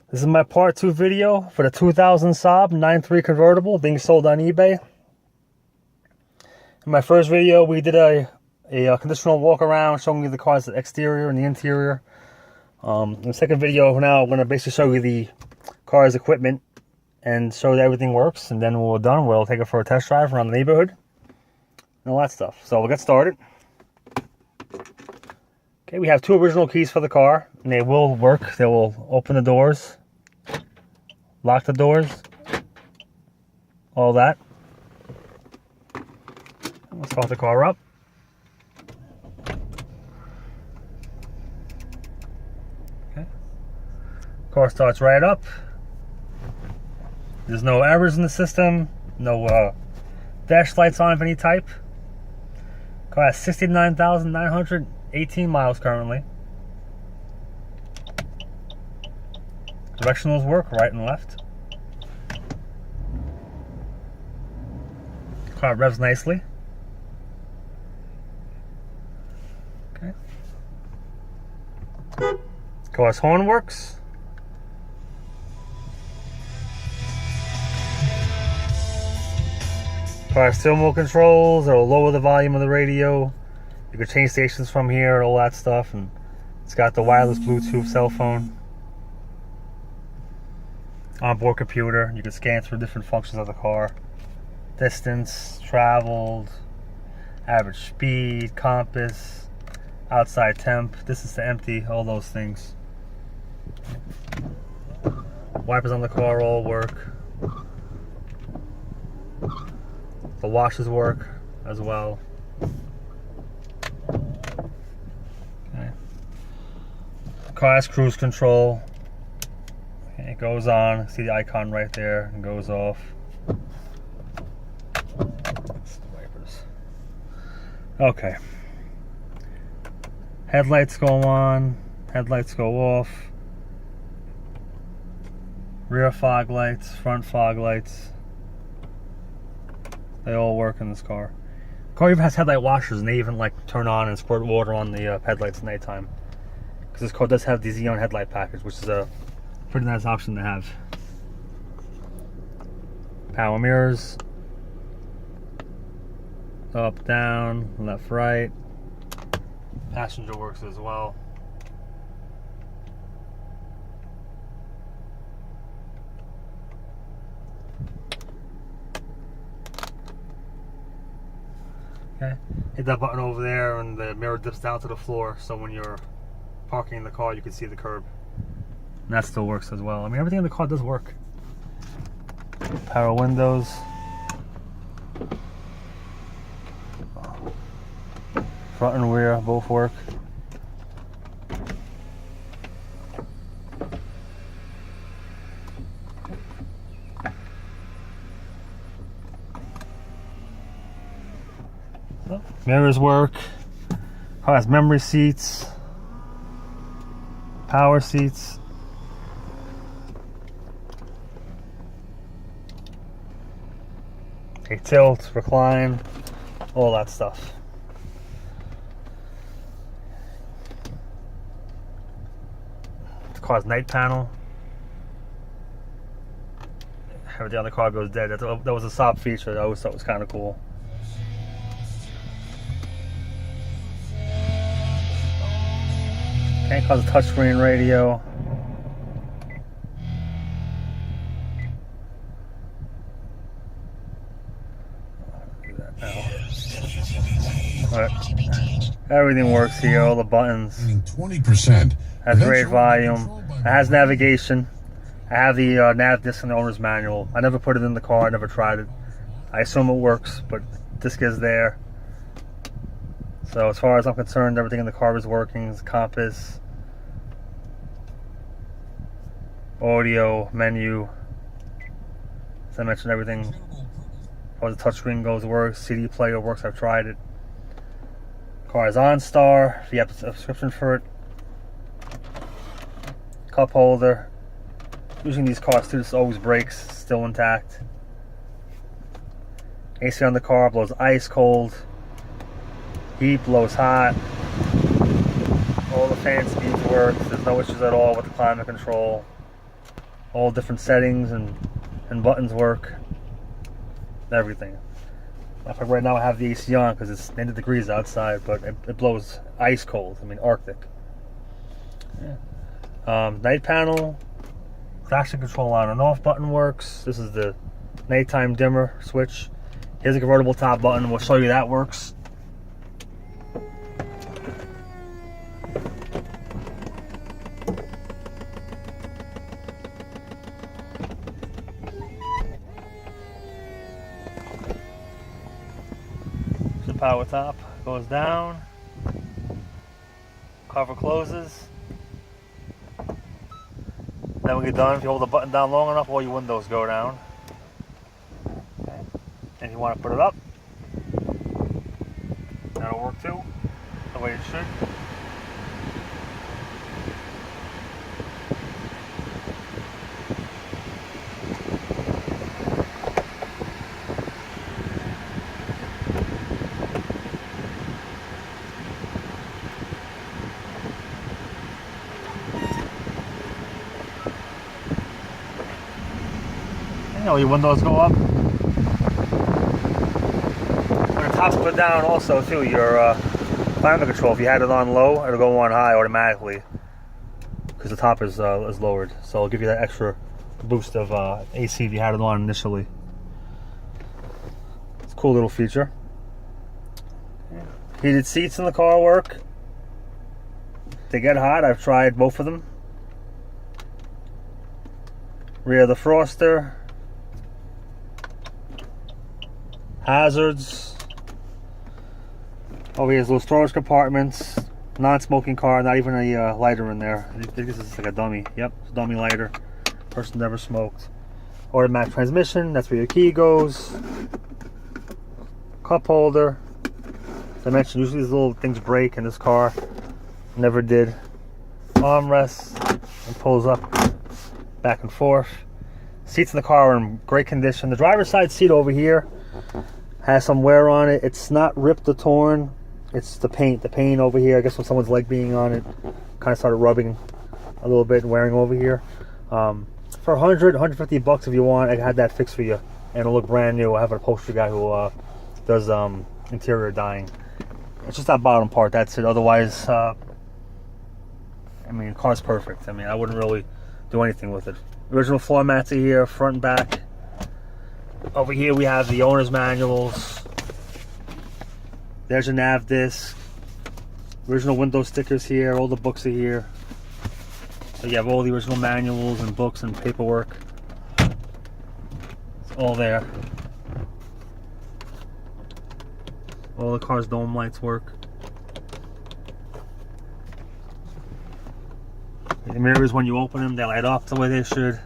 This is my part 2 video for the 2000 Saab 9.3 convertible being sold on eBay. In my first video, we did a conditional walk around showing you the car's exterior and the interior. In the second video now, I'm going to basically show you the car's equipment and show that everything works. And then when we're done, we'll take it for a test drive around the neighborhood and all that stuff. So we'll get started. Okay, we have 2 original keys for the car, and they will work. They will open the doors, lock the doors, all that. Let's start the car up. Okay, car starts right up. There's no errors in the system, no dash lights on of any type. Car has 69,918 miles currently. Directionals work, right and left. Car revs nicely. Okay. Car's horn works. Car steering wheel controls. It'll lower the volume of the radio. You can change stations from here, all that stuff, and it's got the wireless Bluetooth cell phone. Onboard computer. You can scan through different functions of the car. Distance traveled, average speed, compass, outside temp, distance to empty, all those things. Wipers on the car all work. The washers work as well. Okay. Car has cruise control. Okay, it goes on. See the icon right there and goes off. That's the wipers. Okay. Headlights go on. Headlights go off. Rear fog lights, front fog lights. They all work in this car. The car even has headlight washers, and they even like turn on and squirt water on the headlights at nighttime. Because this car does have the Xeon headlight package, which is a pretty nice option to have. Power mirrors. Up, down, left, right. Passenger works as well. Okay, hit that button over there and the mirror dips down to the floor, so when you're parking in the car you can see the curb. And that still works as well. I mean, everything in the car does work. Power windows. Front and rear both work. Mirrors work. Car has memory seats, power seats. Okay, tilt, recline, all that stuff. The car's night panel. Everything on the car goes dead. That was a Saab feature that I always thought was kind of cool. Okay, car's a touchscreen radio. Right. Everything works here, all the buttons. 20%. Has great volume. It has navigation. I have the nav disc in the owner's manual. I never put it in the car, I never tried it. I assume it works, but disc is there. So as far as I'm concerned, everything in the car is working. It's compass, audio, menu. As I mentioned, everything. As far as the touchscreen goes, works. CD player works. I've tried it. Car is OnStar. If you have a subscription for it. Cup holder. Using these cars too, this always breaks. Still intact. AC on the car blows ice cold. Heat blows hot. All the fan speeds work. There's no issues at all with the climate control. all different settings and buttons work. Everything. In fact, right now I have the AC on because it's 90 degrees outside, but it blows ice cold. I mean, Arctic. Yeah. Night panel, traction control on and off button works. This is the nighttime dimmer switch. Here's a convertible top button. We'll show you that works. The power top goes down. Cover closes. Then when you're done, if you hold the button down long enough, all your windows go down. Okay. And you want to put it up, that'll work too, the way it should. Your windows go up. When the top's put down also too, your climate control, if you had it on low, it'll go on high automatically because the top is lowered. So it'll give you that extra boost of AC if you had it on initially. It's a cool little feature. Heated seats in the car work. They get hot. I've tried both of them. Rear defroster. Hazards. Over here's little storage compartments. Non-smoking car, not even a lighter in there. I think this is like a dummy. Yep, it's a dummy lighter. Person never smoked. Automatic transmission, that's where your key goes. Cup holder. As I mentioned, usually these little things break in this car. Never did. Armrest. And pulls up back and forth. Seats in the car are in great condition. The driver's side seat over here has some wear on it. It's not ripped or torn. It's the paint. The paint over here, I guess when someone's leg being on it, kind of started rubbing a little bit and wearing over here. For 100, 150 bucks if you want, I had that fixed for you. And it'll look brand new. I have an upholstery guy who does interior dyeing. It's just that bottom part, that's it. Otherwise, I mean, the car's perfect. I mean, I wouldn't really do anything with it. Original floor mats are here, front and back. Over here we have the owner's manuals. There's your nav disc. Original window stickers here. All the books are here. So you have all the original manuals and books and paperwork. It's all there. All the car's dome lights work. The mirrors, when you open them, they light up the way they should.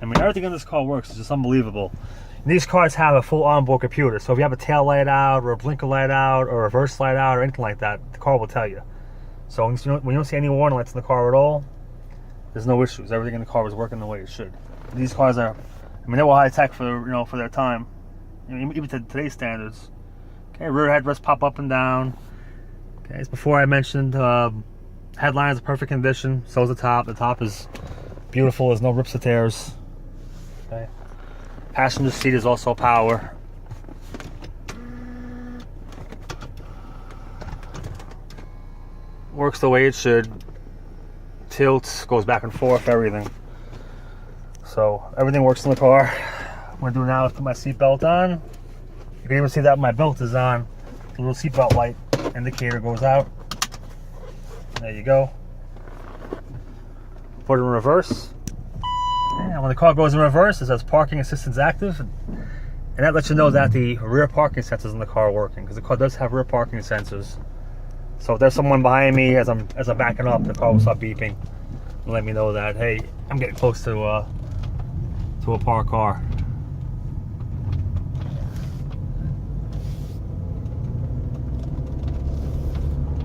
I mean, everything in this car works. It's just unbelievable. And these cars have a full onboard computer. So if you have a tail light out, or a blinker light out, or a reverse light out, or anything like that, the car will tell you. So when you don't see any warning lights in the car at all, there's no issues. Everything in the car is working the way it should. These cars are, I mean, they were high tech for for their time, even to today's standards. Okay, rear headrests pop up and down. Okay, as before I mentioned, headlines are perfect condition. So is the top. The top is beautiful. There's no rips or tears. Okay. Passenger seat is also power. Works the way it should. Tilts, goes back and forth, everything. So everything works in the car. What I'm gonna do now is put my seatbelt on. You can even see that my belt is on. The little seatbelt light indicator goes out. There you go. Put it in reverse. And when the car goes in reverse, it says parking assistance active. And that lets you know that the rear parking sensors in the car are working, because the car does have rear parking sensors. So if there's someone behind me as I'm backing up, the car will start beeping and let me know that, hey, I'm getting close to a parked car.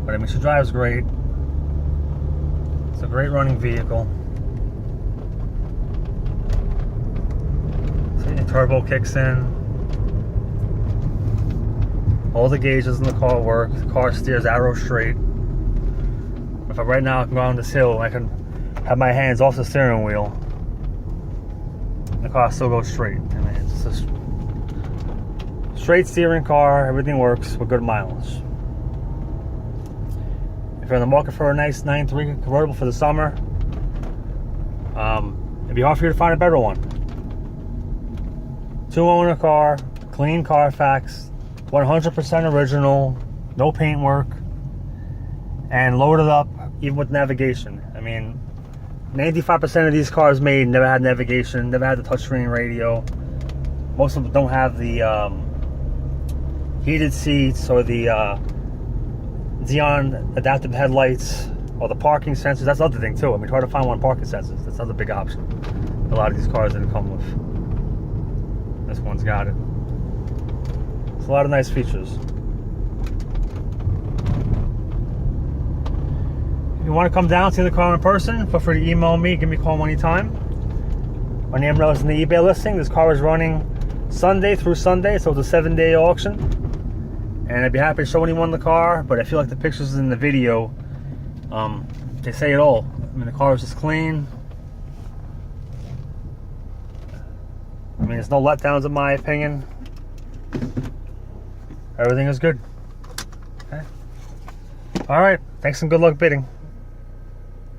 But I mean, she drives great. It's a great running vehicle. See, the turbo kicks in. All the gauges in the car work. The car steers arrow straight. Right now I can go on this hill, I can have my hands off the steering wheel the car still goes straight. I mean, it's just straight steering car, everything works with good mileage. If you're in the market for a nice 9.3 convertible for the summer, it'd be hard for you to find a better one. 2-owner car, clean Carfax, 100% original, no paint work, and loaded up even with navigation. I mean, 95% of these cars made never had navigation, never had the touchscreen radio. Most of them don't have the heated seats or the Xenon adaptive headlights or the parking sensors. That's another thing too. I mean, it's hard to find one parking sensors. That's another big option. A lot of these cars didn't come with. This one's got it. It's a lot of nice features. If you want to come down, see the car in person, feel free to email me, give me a call anytime. My name is in the eBay listing. This car is running Sunday through Sunday, so it's a 7-day auction. And I'd be happy to show anyone the car, but I feel like the pictures in the video, they say it all. I mean, the car is just clean. I mean, there's no letdowns in my opinion. Everything is good. Okay. All right. Thanks and good luck bidding.